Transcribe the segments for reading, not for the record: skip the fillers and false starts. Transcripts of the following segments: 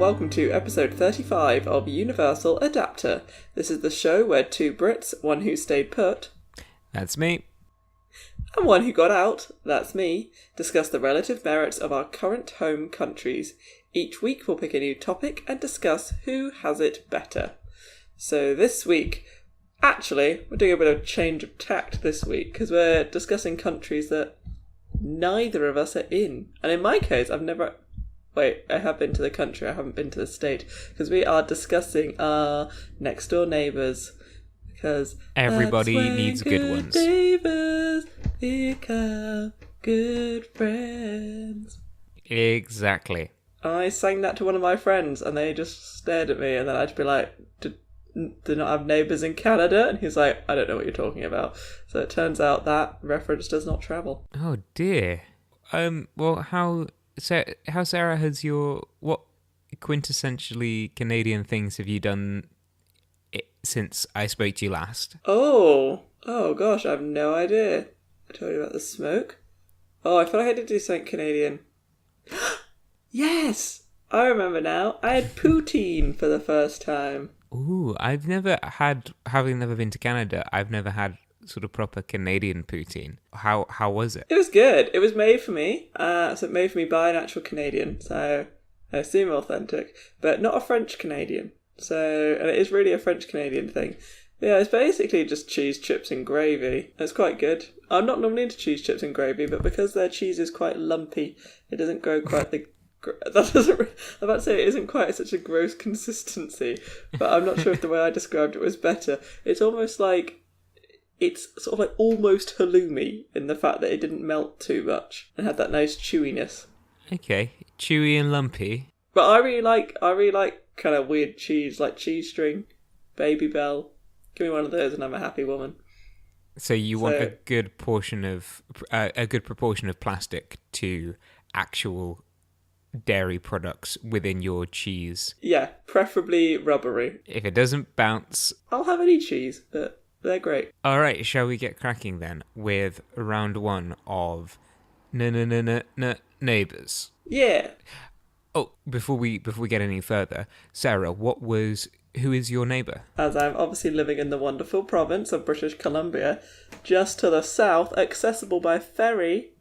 welcome to episode 35 of Universal Adapter. This is the show where two Brits, one who stayed put, that's me, and one who got out, that's me, discuss the relative merits of our current home countries. Each week we'll pick a new topic and discuss who has it better. So this week, actually, we're doing a bit of change of tact this week because we're discussing countries that neither of us are in. And in my case, I have been to the country, I haven't been to the state, because we are discussing our next door neighbours. Because everybody needs good ones. Neighbours become good friends. Exactly. I sang that to one of my friends, and they just stared at me, and then I'd be like, do not have neighbours in Canada? And he's like, I don't know what you're talking about. So it turns out that reference does not travel. Oh dear. Well, how Sarah has what quintessentially Canadian things have you done since I spoke to you last? Oh gosh, I have no idea. I told you about the smoke. Oh, I feel like I did do something Canadian. Yes! I remember now. I had poutine for the first time. Ooh, having never been to Canada, I've never had sort of proper Canadian poutine. How was it? It was good. It was made for me. So made for me by an actual Canadian. So I assume authentic, but not a French Canadian. So, and it is really a French Canadian thing. Yeah, it's basically just cheese, chips and gravy. It's quite good. I'm not normally into cheese, chips and gravy, but because their cheese is quite lumpy, it doesn't grow quite the... I'm about to say it isn't quite such a gross consistency, but I'm not sure if the way I described it was better. It's almost like... It's sort of like almost halloumi in the fact that it didn't melt too much and had that nice chewiness. Okay, chewy and lumpy. But I really like kind of weird cheese, like cheese string, Baby Bell. Give me one of those and I'm a happy woman. So you want a good proportion of plastic to actual dairy products within your cheese. Yeah, preferably rubbery. If it doesn't bounce, I'll have any cheese, but they're great. All right, shall we get cracking then with round one of Neighbours? Yeah. Oh, before we get any further, Sarah, who is your neighbour? As I'm obviously living in the wonderful province of British Columbia, just to the south, accessible by ferry,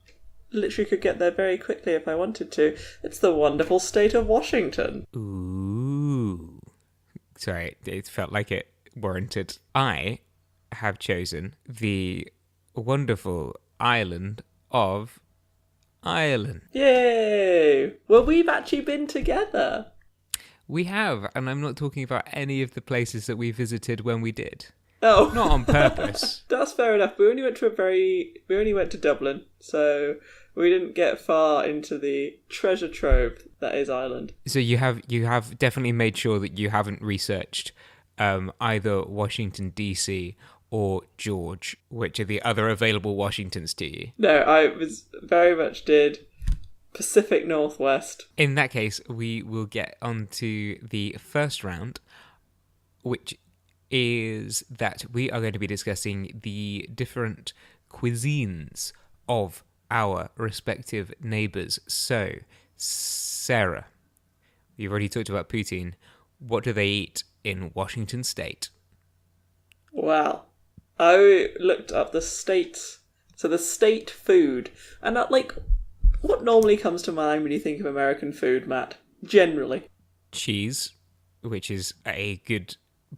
literally could get there very quickly if I wanted to. It's the wonderful state of Washington. Ooh. Sorry, it felt like it warranted. I have chosen the wonderful island of Ireland. Yay! Well, we've actually been together. We have, and I'm not talking about any of the places that we visited when we did. Oh. Not on purpose. That's fair enough. We only went to Dublin, so we didn't get far into the treasure trove that is Ireland. So you have definitely made sure that you haven't researched either Washington DC or George, which are the other available Washingtons to you. No, I was very much did Pacific Northwest. In that case, we will get on to the first round, which is that we are going to be discussing the different cuisines of our respective neighbours. So, Sarah, you've already talked about poutine. What do they eat in Washington State? Well, I looked up the states, so the state food, and what normally comes to mind when you think of American food, Matt? Generally. Cheese, which is a good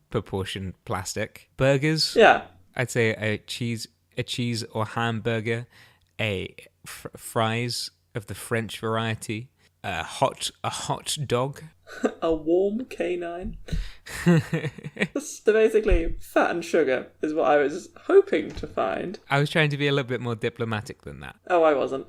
proportion plastic. Burgers. Yeah. I'd say a cheese or hamburger, fries of the French variety, a hot dog. A warm canine. So basically, fat and sugar is what I was hoping to find. I was trying to be a little bit more diplomatic than that. Oh, I wasn't.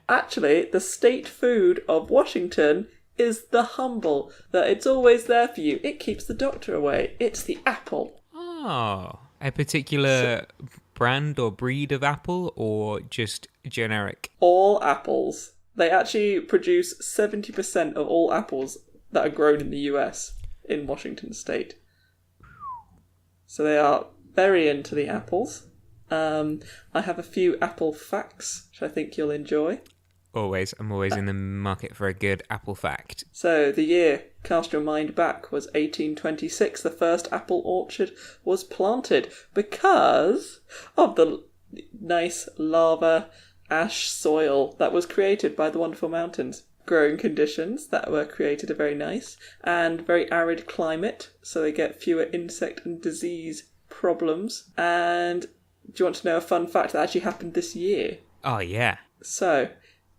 Actually, the state food of Washington is the humble, that it's always there for you. It keeps the doctor away. It's the apple. Oh, a particular brand or breed of apple, or just generic? All apples. They actually produce 70% of all apples that are grown in the US in Washington State. So they are very into the apples. I have a few apple facts, which I think you'll enjoy. Always. I'm always in the market for a good apple fact. So the year, cast your mind back, was 1826. The first apple orchard was planted because of the nice lava ash soil that was created by the wonderful mountains. Growing conditions that were created are very nice, and very arid climate, so they get fewer insect and disease problems. And do you want to know a fun fact that actually happened this year? Oh, yeah. So,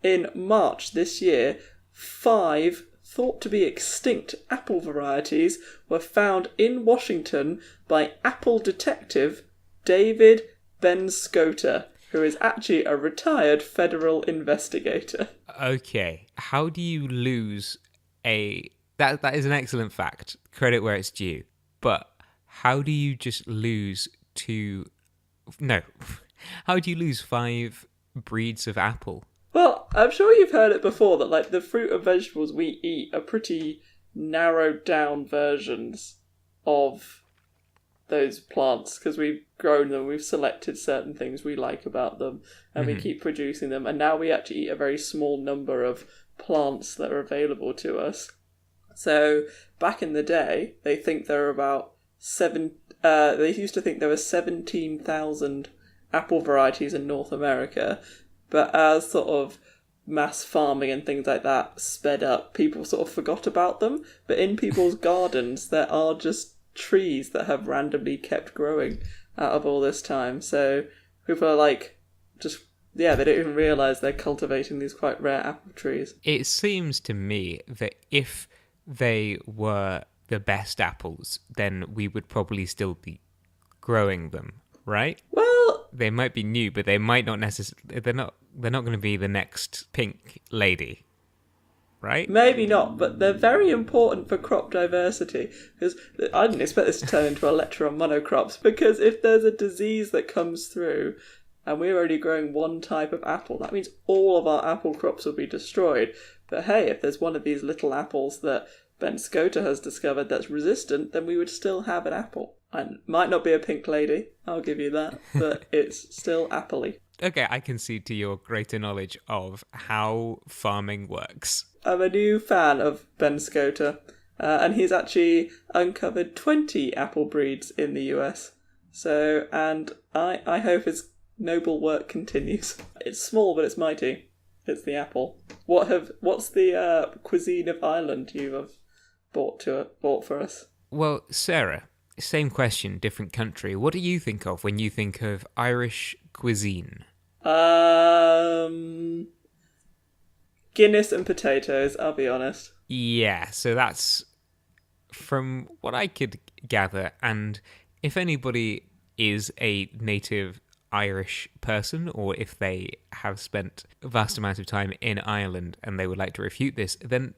in March this year, 5 thought to be extinct apple varieties were found in Washington by apple detective David Ben-Scoter, who is actually a retired federal investigator. Okay. How do you lose a... That is an excellent fact. Credit where it's due. But how do you just lose to... No. How do you lose 5 breeds of apple? Well, I'm sure you've heard it before that like the fruit and vegetables we eat are pretty narrowed down versions of those plants because we've grown them, we've selected certain things we like about them, and we keep producing them, and now we actually eat a very small number of plants that are available to us. So back in the day, they think there are about they used to think there were 17,000 apple varieties in North America, but as sort of mass farming and things like that sped up, people sort of forgot about them. But in people's gardens, there are just trees that have randomly kept growing out of all this time. So people are like, they don't even realise they're cultivating these quite rare apple trees. It seems to me that if they were the best apples, then we would probably still be growing them, right? Well, They might be new, but they might not necessarily... They're not going to be the next pink lady, right? maybe not, but they're very important for crop diversity. Because I didn't expect this to turn into a lecture on monocrops, because if there's a disease that comes through and we're only growing one type of apple, that means all of our apple crops will be destroyed. But hey, if there's one of these little apples that Ben Scoter has discovered that's resistant, then we would still have an apple. And might not be a pink lady, I'll give you that, but it's still apple-y. Okay, I concede to your greater knowledge of how farming works. I'm a new fan of Ben Scoter, and he's actually uncovered 20 apple breeds in the US. So, and I hope his noble work continues. It's small, but it's mighty. It's the apple. What's the cuisine of Ireland you have bought for us? Well, Sarah, same question, different country. What do you think of when you think of Irish cuisine? Guinness and potatoes, I'll be honest. Yeah, so that's from what I could gather, and if anybody is a native Irish person, or if they have spent a vast amount of time in Ireland and they would like to refute this, then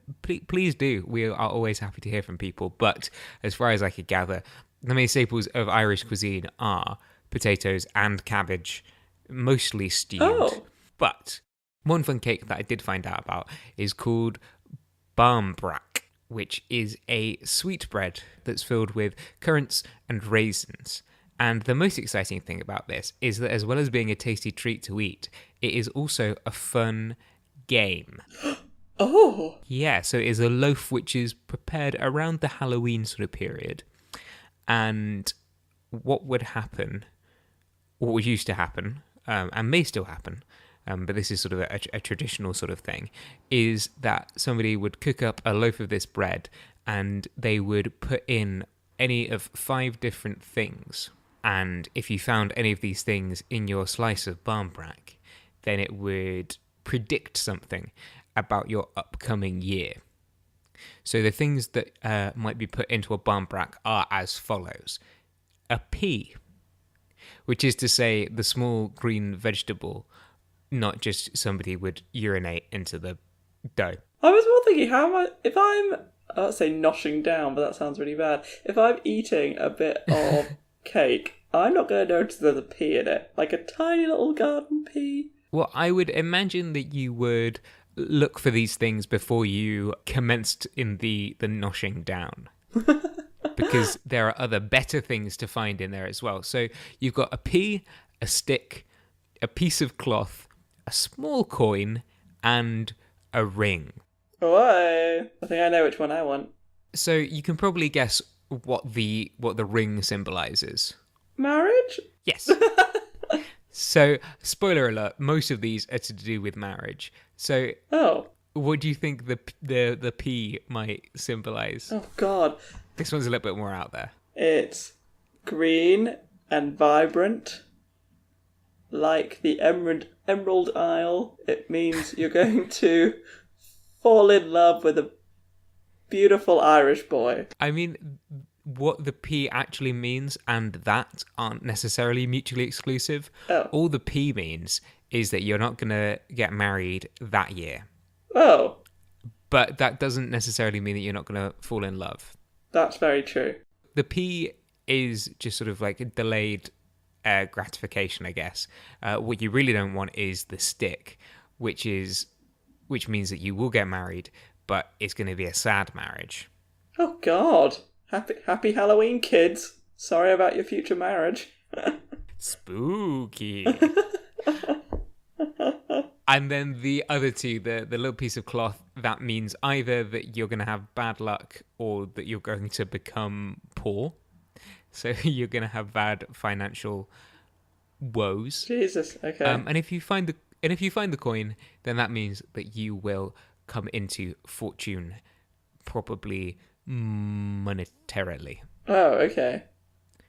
please do. We are always happy to hear from people. But as far as I could gather, the main staples of Irish cuisine are potatoes and cabbage, mostly stewed. Oh. But one fun cake that I did find out about is called barmbrack, which is a sweetbread that's filled with currants and raisins. And the most exciting thing about this is that as well as being a tasty treat to eat, it is also a fun game. Oh! Yeah, so it is a loaf which is prepared around the Halloween sort of period. And what would used to happen, and may still happen, but this is sort of a traditional sort of thing, is that somebody would cook up a loaf of this bread and they would put in any of 5 different things. And if you found any of these things in your slice of barmbrack, then it would predict something about your upcoming year. So the things that might be put into a barmbrack are as follows. A pea, which is to say the small green vegetable, not just somebody would urinate into the dough. I was more thinking, I'll say noshing down, but that sounds really bad. If I'm eating a bit of cake, I'm not going to notice there's a pea in it. Like a tiny little garden pea. Well, I would imagine that you would look for these things before you commenced in the noshing down. Because there are other better things to find in there as well. So you've got a pea, a stick, a piece of cloth, a small coin, and a ring. Oh, I think I know which one I want. So you can probably guess what the ring symbolizes. Marriage? Yes. So, spoiler alert, most of these are to do with marriage. So, Oh. what do you think the P might symbolize? Oh, God. This one's a little bit more out there. It's green and vibrant. Like the Emerald Isle. It means you're going to fall in love with a beautiful Irish boy. I mean, what the P actually means and that aren't necessarily mutually exclusive. Oh. All the P means is that you're not going to get married that year. Oh. But that doesn't necessarily mean that you're not going to fall in love. That's very true. The P is just sort of like a delayed gratification, I guess. What you really don't want is the stick, which means that you will get married, but it's going to be a sad marriage. Oh, God. Happy Halloween, kids. Sorry about your future marriage. Spooky. And then the other two, the little piece of cloth, that means either that you're going to have bad luck or that you're going to become poor. So you're going to have bad financial woes. Jesus, okay. And if you find the coin, then that means that you will come into fortune, probably monetarily. Oh, okay.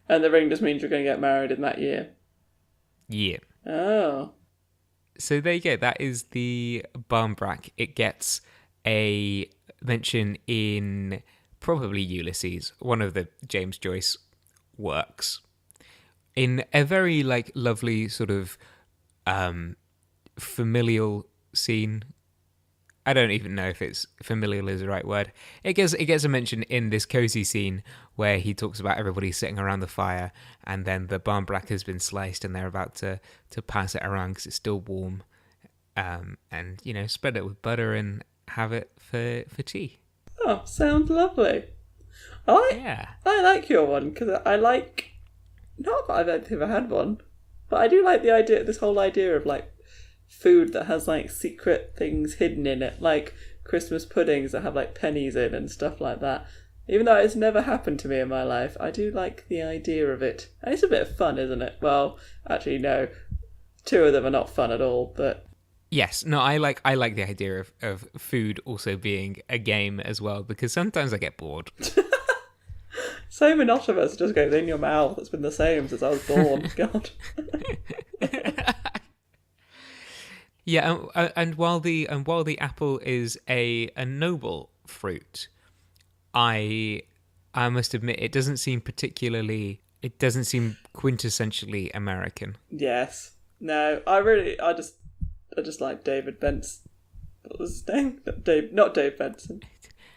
And the ring just means you're going to get married in that year. Yeah. Oh. So there you go. That is the barmbrack. It gets a mention in probably Ulysses, one of the James Joyce works, in a very lovely sort of familial scene. I don't even know if it's familial is the right word. It gets a mention in this cozy scene where he talks about everybody sitting around the fire, and then the barmbrack has been sliced and they're about to pass it around because it's still warm, and spread it with butter and have it for tea. Oh, sounds lovely. I like your one because I like. Not that I've ever had one, but I do like the idea. This whole idea of food that has secret things hidden in it, like Christmas puddings that have pennies in and stuff like that. Even though it's never happened to me in my life, I do like the idea of it. And it's a bit of fun, isn't it? Well, actually, no. 2 of them are not fun at all, but... Yes, no, I like the idea of food also being a game as well, because sometimes I get bored. So monotonous, it just goes in your mouth. It's been the same since I was born. God. Yeah, and while the apple is a noble fruit, I must admit it doesn't seem quintessentially American. Yes. No, I just like David Benson. What was his name? Not Dave Benson.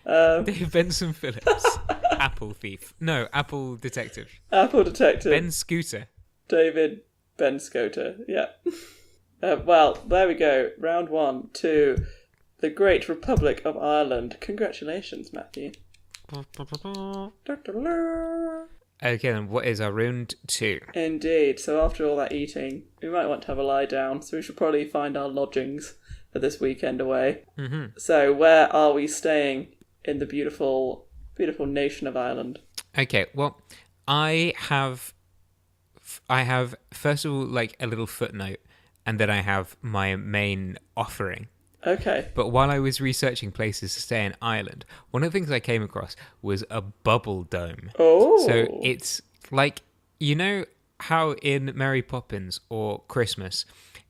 Dave Benson Phillips. Apple thief. No, Apple detective. Apple detective. Ben Scooter. David Ben Scooter. Yeah. Well, there we go. Round 1 to the Great Republic of Ireland. Congratulations, Matthew. Okay, then what is our round 2? Indeed. So after all that eating, we might want to have a lie down. So we should probably find our lodgings for this weekend away. Mm-hmm. So where are we staying in the beautiful, beautiful nation of Ireland? Okay, well, I have first of all a little footnote, and then I have my main offering. Okay. But while I was researching places to stay in Ireland, one of the things I came across was a bubble dome. Oh. So it's how in Mary Poppins or Christmas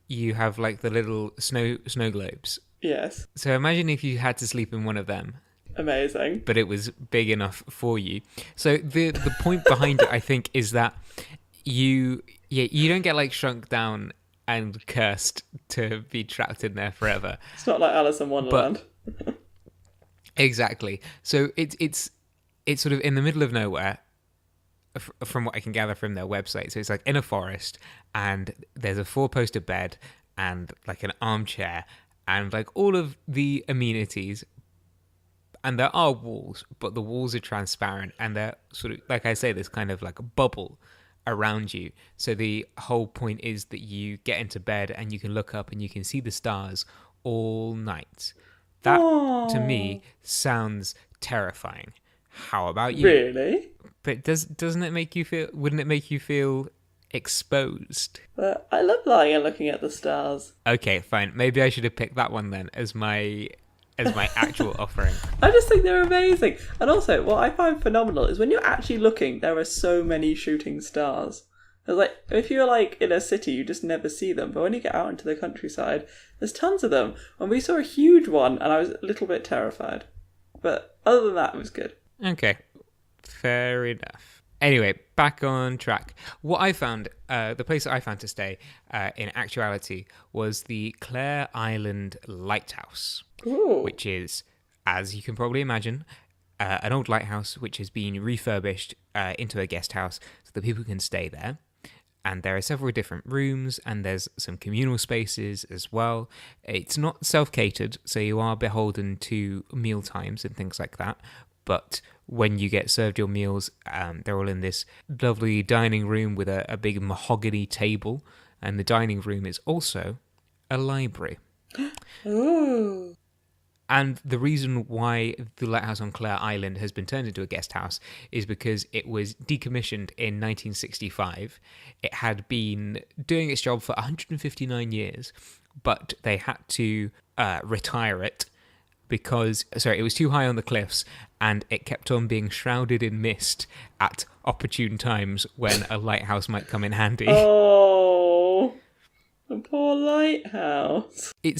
you have the little snow globes. Yes. So imagine if you had to sleep in one of them. Amazing. But it was big enough for you. So the point behind it, I think, is that you don't get shrunk down and cursed to be trapped in there forever. It's not like Alice in Wonderland. Exactly. So it's sort of in the middle of nowhere, from what I can gather from their website. So it's in a forest, and there's a 4-poster bed and an armchair and all of the amenities. And there are walls, but the walls are transparent, and they're sort of, like I say, there's kind of a bubble around you. So the whole point is that you get into bed and you can look up and you can see the stars all night. That, to me, sounds terrifying. How about you? Really? But doesn't it make you feel... Wouldn't it make you feel exposed? But I love lying and looking at the stars. Okay, fine. Maybe I should have picked that one then as my actual offering. I just think they're amazing. And also, what I find phenomenal is when you're actually looking, there are so many shooting stars. It's like, if you're like in a city, you just never see them. But when you get out into the countryside, there's tons of them. And we saw a huge one, and I was a little bit terrified. But other than that, it was good. Okay, fair enough. Anyway, back on track. What I found, the place that I found to stay, in actuality, was the Clare Island Lighthouse. Ooh. Which is, as you can probably imagine, an old lighthouse which has been refurbished into a guest house so that people can stay there. And there are several different rooms, and there's some communal spaces as well. It's not self-catered, so you are beholden to meal times and things like that. But when you get served your meals, they're all in this lovely dining room with a big mahogany table. And the dining room is also a library. Ooh. And the reason why the Lighthouse on Clare Island has been turned into a guest house is because it was decommissioned in 1965. It had been doing its job for 159 years, but they had to retire it because, it was too high on the cliffs and it kept on being shrouded in mist at opportune times when a lighthouse might come in handy. Oh, the poor lighthouse. It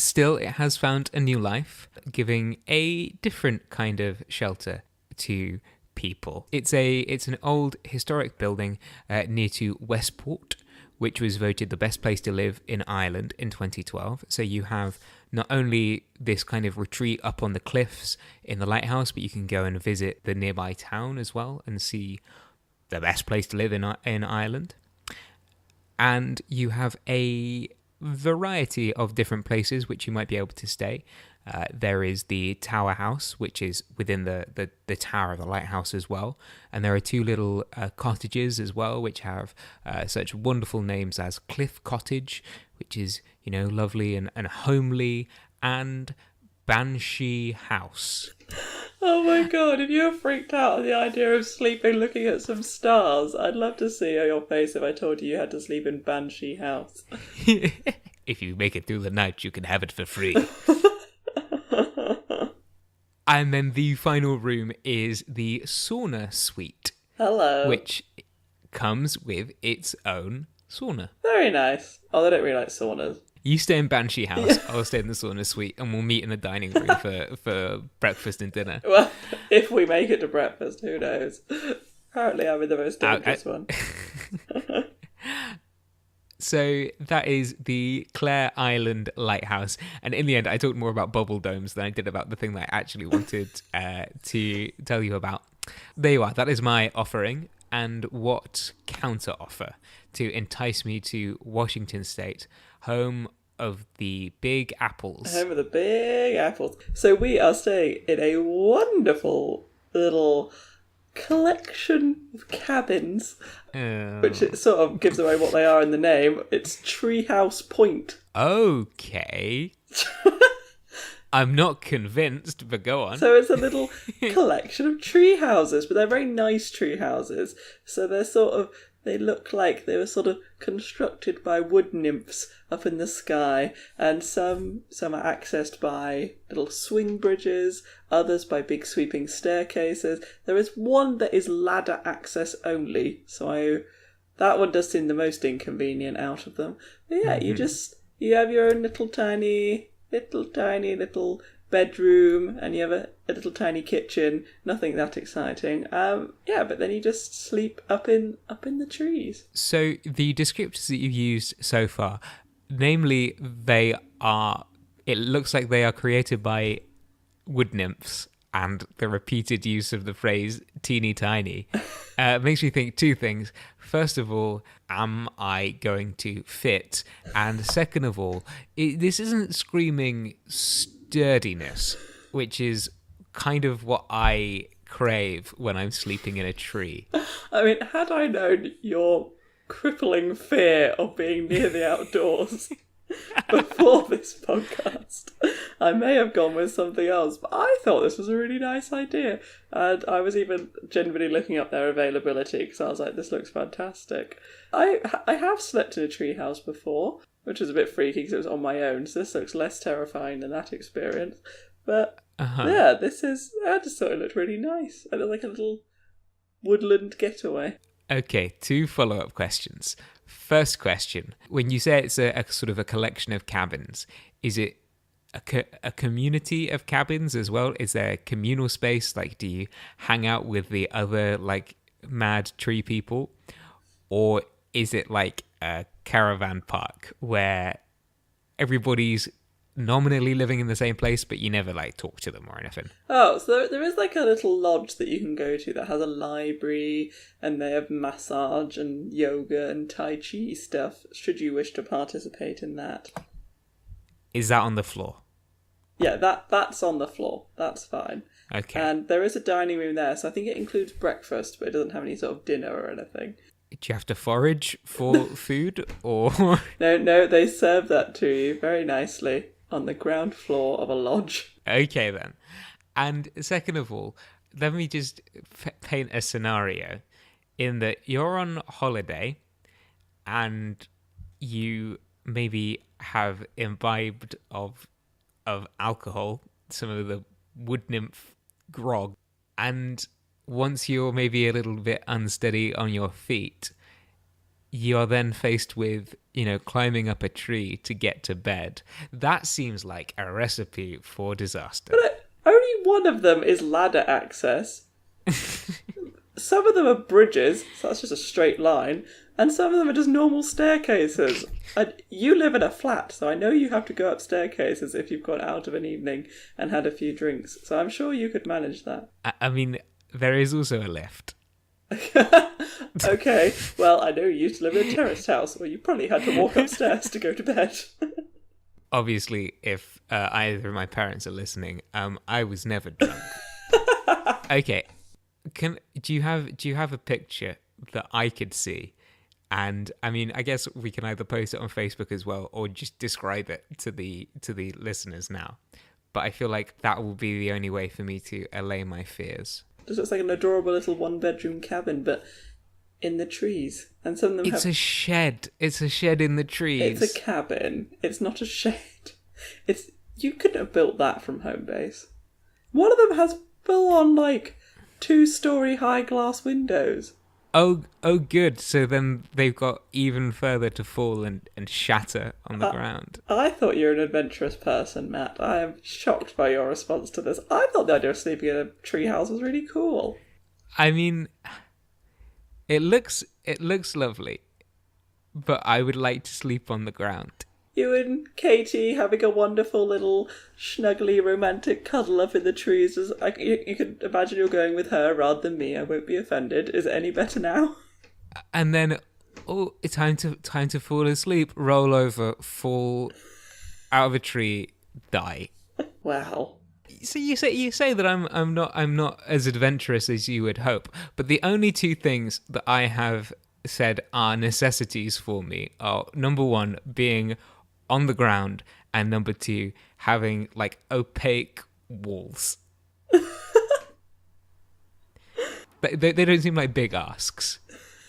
has found a new life, giving a different kind of shelter to people. It's an old historic building near to Westport, which was voted the best place to live in Ireland in 2012. So you have not only this kind of retreat up on the cliffs in the lighthouse, but you can go and visit the nearby town as well and see the best place to live in Ireland. And you have a variety of different places which you might be able to stay. There is the Tower House, which is within the tower of the lighthouse as well. And there are two little cottages as well, which have such wonderful names as Cliff Cottage, which is, lovely and homely, and Banshee House. Oh my god, if you're freaked out at the idea of sleeping looking at some stars, I'd love to see your face if I told you had to sleep in Banshee House. If you make it through the night, you can have it for free. And then the final room is the sauna suite. Hello. Which comes with its own sauna. Very nice. Oh, they don't really like saunas. You stay in Banshee House, I'll stay in the sauna suite, and we'll meet in the dining room for breakfast and dinner. Well, if we make it to breakfast, who knows? Apparently I'm in the most dangerous one. So that is the Clare Island Lighthouse. And in the end, I talked more about bubble domes than I did about the thing that I actually wanted to tell you about. There you are. That is my offering. And what counter offer to entice me to Washington State, home of the Big Apples. Home of the Big Apples. So we are staying in a wonderful little collection of cabins, which it sort of gives away what they are in the name. It's Treehouse Point. Okay. I'm not convinced, but go on. So it's a little collection of tree houses, but they're very nice tree houses. So they look like they were sort of constructed by wood nymphs up in the sky, and some are accessed by little swing bridges, others by big sweeping staircases. There is one that is ladder access only, so that one does seem the most inconvenient out of them. But yeah, you have your own little tiny bedroom, and you have a little tiny kitchen. Nothing that exciting. But then you just sleep up in the trees. So the descriptors that you've used so far, namely, it looks like they are created by wood nymphs, and the repeated use of the phrase teeny tiny makes me think two things. First of all, am I going to fit? And second of all, this isn't screaming sturdiness, which is kind of what I crave when I'm sleeping in a tree. I mean, had I known your crippling fear of being near the outdoors, before this podcast, I may have gone with something else, but I thought this was a really nice idea. And I was even genuinely looking up their availability because I was like, this looks fantastic. I have slept in a treehouse before, which was a bit freaky because it was on my own, so this looks less terrifying than that experience. But yeah, I just thought it looked really nice. It looked like a little woodland getaway. Okay, 2 follow-up questions. First question, when you say it's a sort of a collection of cabins, is it a community of cabins as well? Is there communal space? Like, do you hang out with the other, like, mad tree people? Or is it like a caravan park where everybody's nominally living in the same place, but you never, like, talk to them or anything? Oh, so there is like a little lodge that you can go to that has a library, and they have massage and yoga and tai chi stuff, should you wish to participate in that. Is that on the floor? Yeah, that's on the floor. That's fine. Okay. And there is a dining room there, so I think it includes breakfast, but it doesn't have any sort of dinner or anything. Do you have to forage for food, or...? No, they serve that to you very nicely on the ground floor of a lodge. Okay, then. And second of all, let me just paint a scenario in that you're on holiday and you maybe have imbibed of alcohol, some of the wood nymph grog, and once you're maybe a little bit unsteady on your feet, you're then faced with, climbing up a tree to get to bed. That seems like a recipe for disaster. But only one of them is ladder access. Some of them are bridges, so that's just a straight line, and some of them are just normal staircases. And you live in a flat, so I know you have to go up staircases if you've gone out of an evening and had a few drinks, so I'm sure you could manage that. I mean, there is also a lift. Okay, well, I know you used to live in a terraced house, where you probably had to walk upstairs to go to bed. Obviously, if either of my parents are listening, I was never drunk. Okay, do you have a picture that I could see? And I mean, I guess we can either post it on Facebook as well, or just describe it to the listeners now. But I feel like that will be the only way for me to allay my fears. It looks like an adorable little one-bedroom cabin, but in the trees. And some of them It's a shed. It's a shed in the trees. It's a cabin. It's not a shed. You couldn't have built that from home base. One of them has full-on, 2-story high glass windows. Oh, good. So then they've got even further to fall and shatter on the ground. I thought you were an adventurous person, Matt. I am shocked by your response to this. I thought the idea of sleeping in a treehouse was really cool. I mean, it looks lovely, but I would like to sleep on the ground. You and Katie having a wonderful little snuggly romantic cuddle up in the trees. You can imagine you're going with her rather than me. I won't be offended. Is it any better now? And then, it's time to fall asleep. Roll over, fall out of a tree, die. Wow. So you say that I'm not as adventurous as you would hope, but the only 2 things that I have said are necessities for me are, number 1, being on the ground, and number 2, having opaque walls. they don't seem like big asks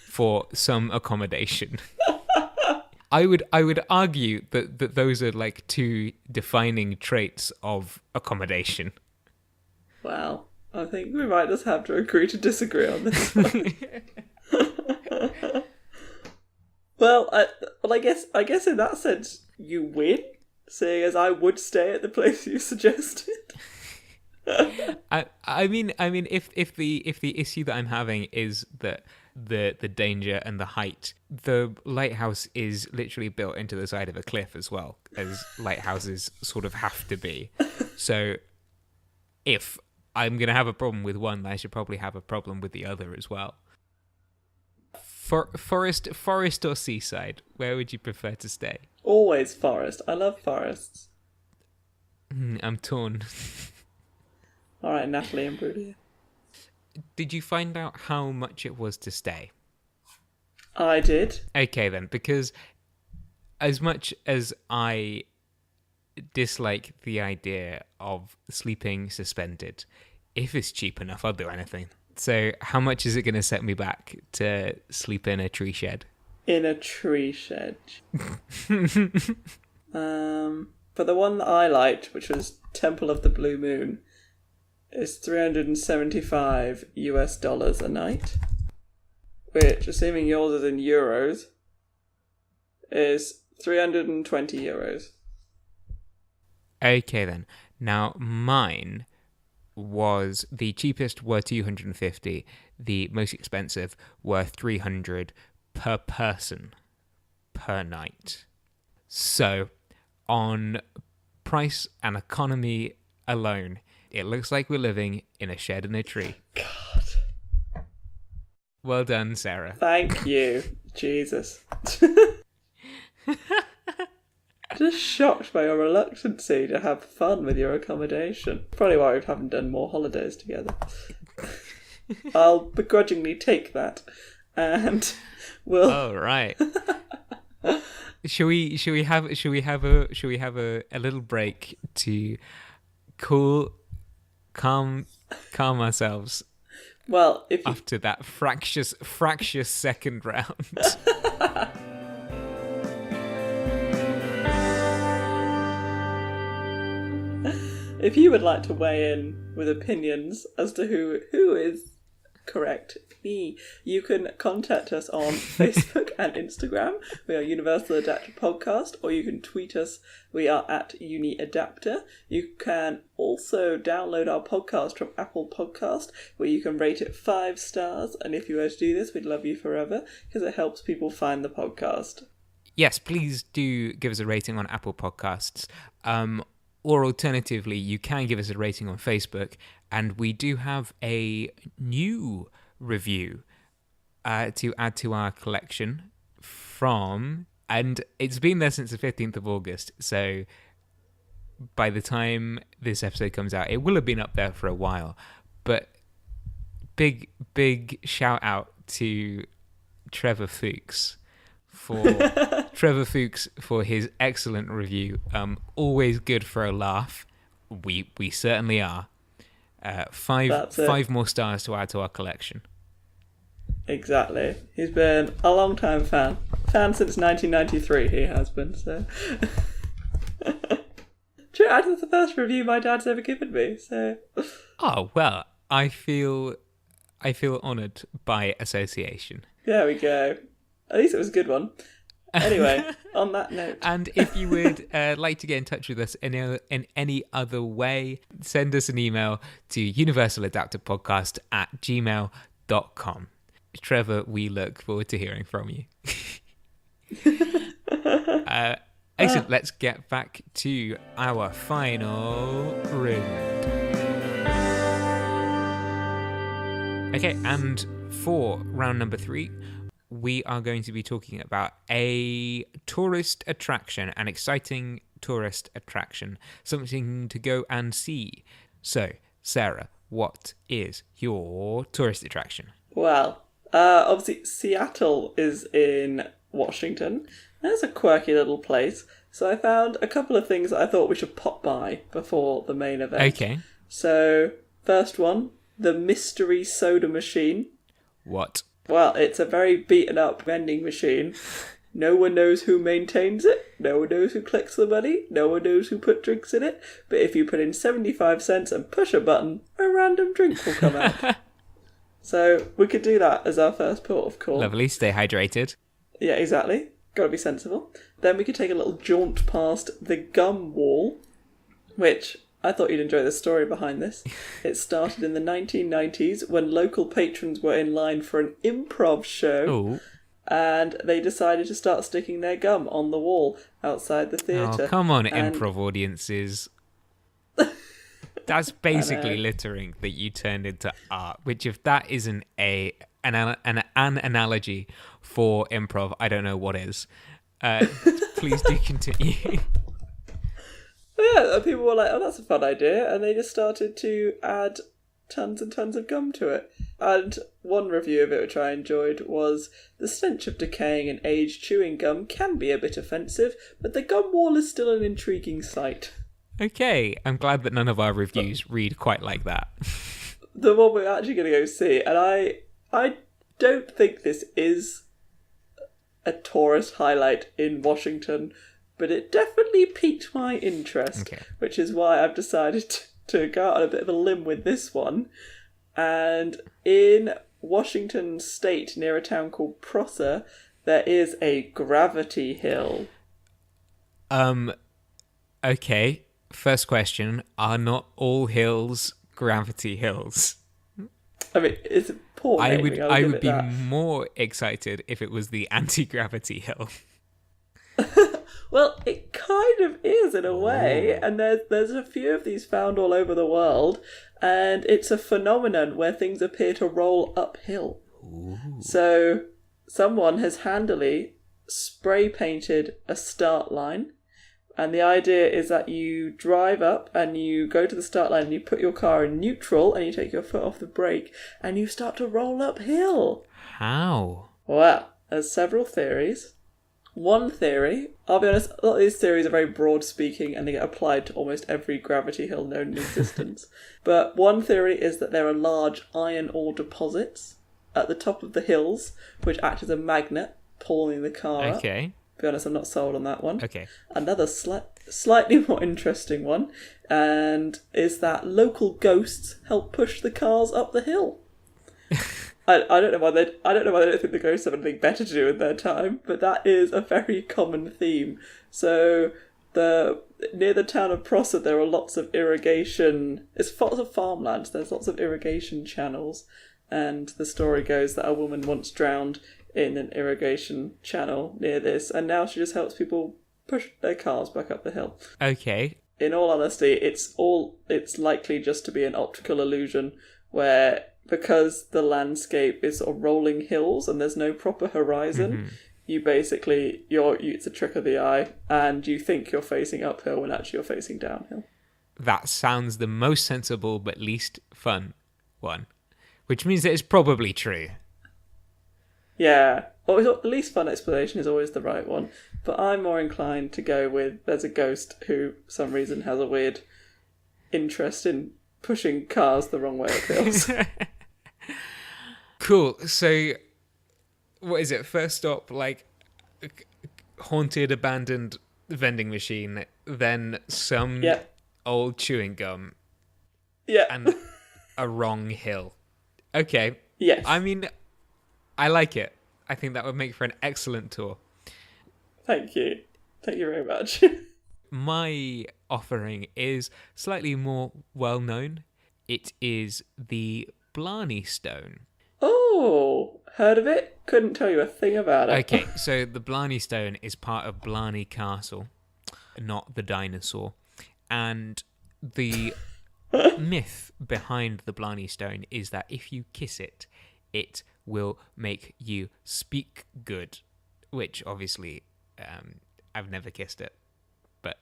for some accommodation. I would argue that those are 2 defining traits of accommodation. Wow. I think we might just have to agree to disagree on this one. Well, I guess in that sense you win, seeing as I would stay at the place you suggested. I mean, if the issue that I'm having is that the danger and the height, the lighthouse is literally built into the side of a cliff as well, as lighthouses sort of have to be. So if I'm going to have a problem with one, I should probably have a problem with the other as well. Forest or seaside? Where would you prefer to stay? Always forest. I love forests. I'm torn. All right, Natalie and Brody. Did you find out how much it was to stay? I did. Okay then, because as much as I dislike the idea of sleeping suspended, if it's cheap enough, I'll do anything. So how much is it going to set me back to sleep in a tree shed? In a tree shed. But the one that I liked, which was Temple of the Blue Moon, is $375 a night, which, assuming yours is in euros, is 320 euros. Okay then. Now mine was, the cheapest were 250, the most expensive were 300 per person per night. So on price and economy alone, it looks like we're living in a shed in a tree. God. Well done, Sarah. Thank you. Jesus. Just shocked by your reluctancy to have fun with your accommodation. Probably why we haven't done more holidays together. I'll begrudgingly take that, and we'll. Oh right. Shall we have a little break to calm ourselves? Well, after that fractious second round. If you would like to weigh in with opinions as to who is correct, me, you can contact us on Facebook and Instagram. We are Universal Adapter Podcast, or you can tweet us. We are at UniAdapter. You can also download our podcast from Apple Podcast, where you can rate it 5 stars. And if you were to do this, we'd love you forever, because it helps people find the podcast. Yes, please do give us a rating on Apple Podcasts. Or alternatively, you can give us a rating on Facebook, and we do have a new review to add to our collection and it's been there since the 15th of August, so by the time this episode comes out, it will have been up there for a while. But big shout out to Trevor Fuchs for his excellent review. Always good for a laugh. We certainly are. 5 more stars to add to our collection. Exactly. He's been a long time fan since 1993. He has been, so. True, that's the first review my dad's ever given me. So. Oh well, I feel honoured by association. There we go. At least it was a good one. Anyway, on that note. And if you would like to get in touch with us in any other way, send us an email to universaladapterpodcast@gmail.com. Trevor, we look forward to hearing from you. Excellent. Let's get back to our final round. Okay, and for round number 3, we are going to be talking about a tourist attraction, an exciting tourist attraction, something to go and see. So, Sarah, what is your tourist attraction? Well, obviously Seattle is in Washington. That's a quirky little place. So I found a couple of things that I thought we should pop by before the main event. Okay. So, first one, the mystery soda machine. What? Well, it's a very beaten up vending machine. No one knows who maintains it. No one knows who collects the money. No one knows who put drinks in it. But if you put in 75 cents and push a button, a random drink will come out. So we could do that as our first port of call. Lovely. Stay hydrated. Yeah, exactly. Got to be sensible. Then we could take a little jaunt past the gum wall, which I thought you'd enjoy the story behind this. It started in the 1990s when local patrons were in line for an improv show. Ooh. And they decided to start sticking their gum on the wall outside the theatre. Oh, come on, improv audiences. That's basically littering that you turned into art, which if that isn't an analogy for improv, I don't know what is. Please do continue. Yeah, people were like, oh, that's a fun idea. And they just started to add tons and tons of gum to it. And one review of it, which I enjoyed, was the stench of decaying and aged chewing gum can be a bit offensive, but the gum wall is still an intriguing sight. Okay, I'm glad that none of our reviews read quite like that. The one we're actually going to go see, and I don't think this is a tourist highlight in Washington, but it definitely piqued my interest, which is why I've decided to go out on a bit of a limb with this one. And in Washington State, near a town called Prosser, there is a gravity hill. Okay, first question, are not all hills gravity hills? I mean, it's a poor naming, I would be more excited if it was the anti-gravity hill. Well, it kind of is in a way, and there's a few of these found all over the world, and it's a phenomenon where things appear to roll uphill. Ooh. So someone has handily spray painted a start line, and the idea is that you drive up and you go to the start line and you put your car in neutral and you take your foot off the brake and you start to roll uphill. How? Well, there's several theories. One theory, I'll be honest, a lot of these theories are very broad speaking and they get applied to almost every gravity hill known in existence. But one theory is that there are large iron ore deposits at the top of the hills which act as a magnet, pulling the car up. Okay. To be honest, I'm not sold on that one. Okay. Another slightly more interesting one, and is that local ghosts help push the cars up the hill. I don't know why they don't think the ghosts have anything better to do with their time, but that is a very common theme. So near the town of Prosser, there are lots of irrigation. It's lots of farmland. There's lots of irrigation channels, and the story goes that a woman once drowned in an irrigation channel near this, and now she just helps people push their cars back up the hill. Okay. In all honesty, it's likely just to be an optical illusion where, because the landscape is sort of rolling hills and there's no proper horizon, you basically, it's a trick of the eye and you think you're facing uphill when actually you're facing downhill. That sounds the most sensible but least fun one, which means that it's probably true. Yeah, well, the least fun explanation is always the right one, but I'm more inclined to go with there's a ghost who, for some reason, has a weird interest in pushing cars the wrong way up hills. Cool. So, what is it? First stop, like, haunted, abandoned vending machine, then some old chewing gum. Yeah. And a wrong hill. Okay. Yes. I mean, I like it. I think that would make for an excellent tour. Thank you. Thank you very much. My offering is slightly more well-known. It is the Blarney Stone. Oh, heard of it? Couldn't tell you a thing about it. Okay, so the Blarney Stone is part of Blarney Castle, not the dinosaur. And the myth behind the Blarney Stone is that if you kiss it, it will make you speak good, which obviously I've never kissed it. But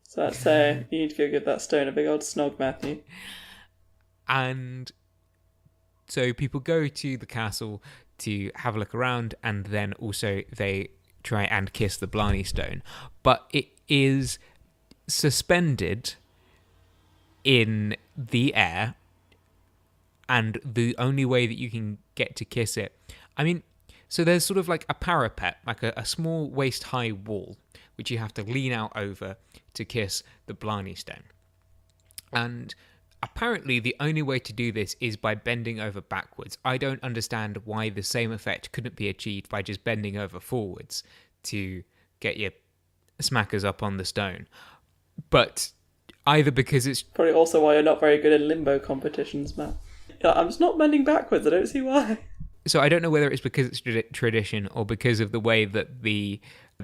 so I'd say you need to go give that stone a big old snog, Matthew. And so people go to the castle to have a look around, and then also they try and kiss the Blarney Stone. But it is suspended in the air, and the only way that you can get to kiss it, I mean, so there's sort of like a parapet, like a small waist-high wall, which you have to lean out over to kiss the Blarney Stone. And apparently the only way to do this is by bending over backwards. I don't understand why the same effect couldn't be achieved by just bending over forwards to get your smackers up on the stone. But either because it's... Probably also why you're not very good in limbo competitions, Matt. I'm just not bending backwards, I don't see why. So I don't know whether it's because it's tradition or because of the way that the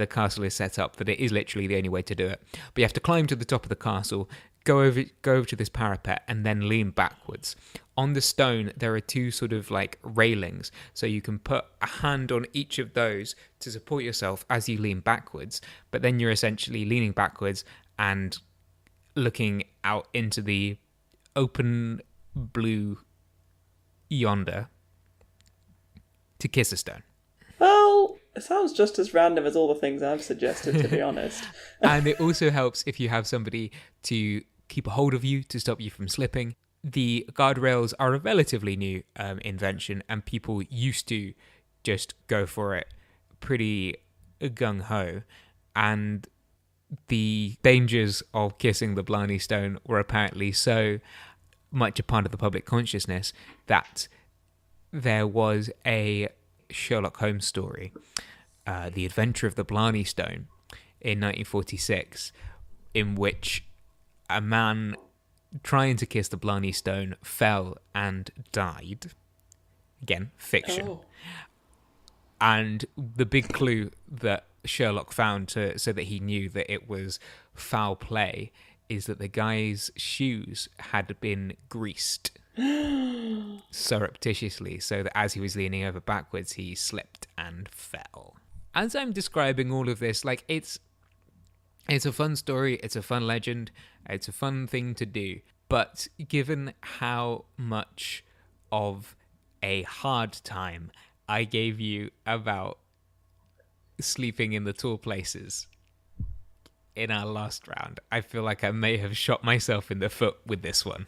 castle is set up, that it is literally the only way to do it. But you have to climb to the top of the castle, go over to this parapet, and then lean backwards. On the stone, there are two sort of like railings, so you can put a hand on each of those to support yourself as you lean backwards, but then you're essentially leaning backwards and looking out into the open blue yonder to kiss a stone. Well, it sounds just as random as all the things I've suggested, to be honest. And it also helps if you have somebody to keep a hold of you to stop you from slipping. The guardrails are a relatively new invention, and people used to just go for it pretty gung-ho. And the dangers of kissing the Blarney Stone were apparently so much a part of the public consciousness that there was a Sherlock Holmes story, The Adventure of the Blarney Stone, in 1946, in which a man trying to kiss the Blarney Stone fell and died. Again, fiction. Oh. And the big clue that Sherlock found so that he knew that it was foul play is that the guy's shoes had been greased surreptitiously, so that as he was leaning over backwards, he slipped and fell. As I'm describing all of this, like, it's a fun story, it's a fun legend, it's a fun thing to do, but given how much of a hard time I gave you about sleeping in the tall places in our last round, I feel like I may have shot myself in the foot with this one.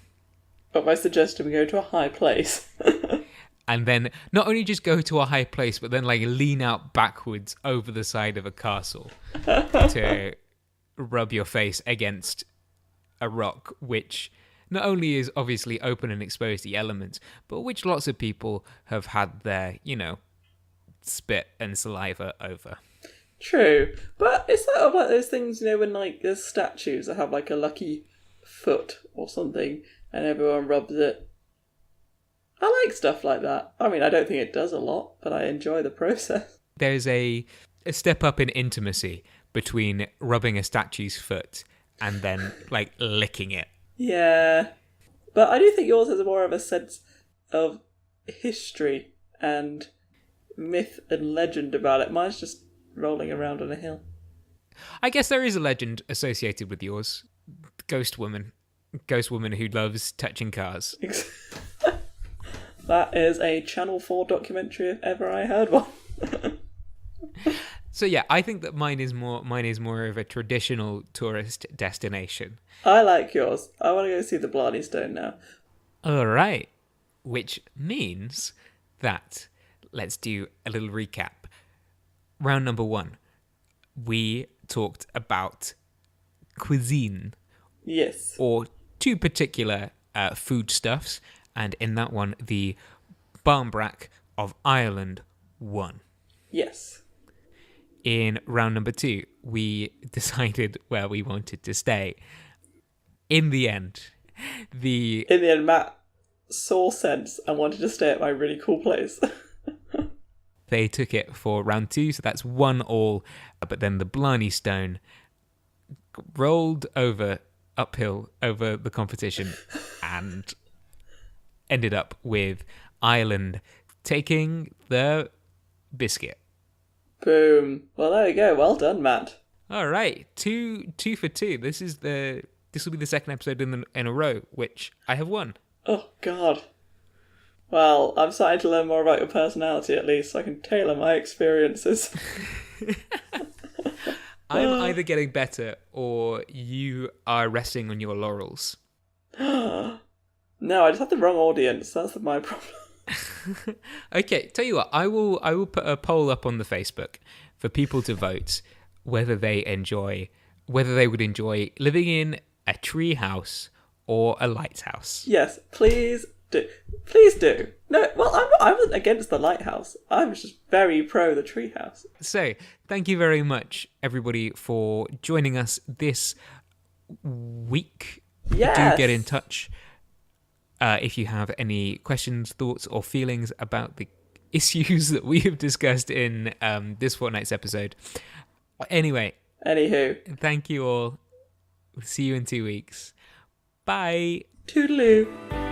But by suggesting we go to a high place. And then not only just go to a high place, but then like lean out backwards over the side of a castle to rub your face against a rock, which not only is obviously open and exposed to the elements, but which lots of people have had their, spit and saliva over. True. But it's sort of like those things, when like there's statues that have like a lucky foot or something and everyone rubs it. I like stuff like that. I mean, I don't think it does a lot, but I enjoy the process. There's a step up in intimacy between rubbing a statue's foot and then like licking it. Yeah. But I do think yours has more of a sense of history and myth and legend about it. Mine's just rolling around on a hill. I guess there is a legend associated with yours. Ghost woman who loves touching cars. That is a Channel 4 documentary if ever I heard one. So yeah, I think that mine is more of a traditional tourist destination. I like yours. I want to go see the Blarney Stone now. All right, which means that let's do a little recap. Round number 1, we talked about cuisine. Yes. Or 2 particular foodstuffs, and in that one, the barmbrack of Ireland won. Yes. In round number 2, we decided where we wanted to stay. In the end, Matt saw sense and wanted to stay at my really cool place. They took it for round 2, so that's 1-1. But then the Blarney Stone rolled uphill over the competition and ended up with Ireland taking the biscuit. Boom. Well, there you go. Well done, Matt. All right, two for 2. This will be the second episode in a row, which I have won. Oh, God. Well, I'm starting to learn more about your personality, at least, so I can tailor my experiences. I'm either getting better or you are resting on your laurels. No, I just have the wrong audience. That's my problem. Okay, tell you what, I will put a poll up on the Facebook for people to vote whether they would enjoy living in a tree house or a lighthouse. Yes, please do. Please do. No, well, I wasn't against the lighthouse. I was just very pro the treehouse. So, thank you very much, everybody, for joining us this week. Yes. Do get in touch if you have any questions, thoughts, or feelings about the issues that we have discussed in this fortnight's episode. Anywho. Thank you all. We'll see you in 2 weeks. Bye. Toodaloo.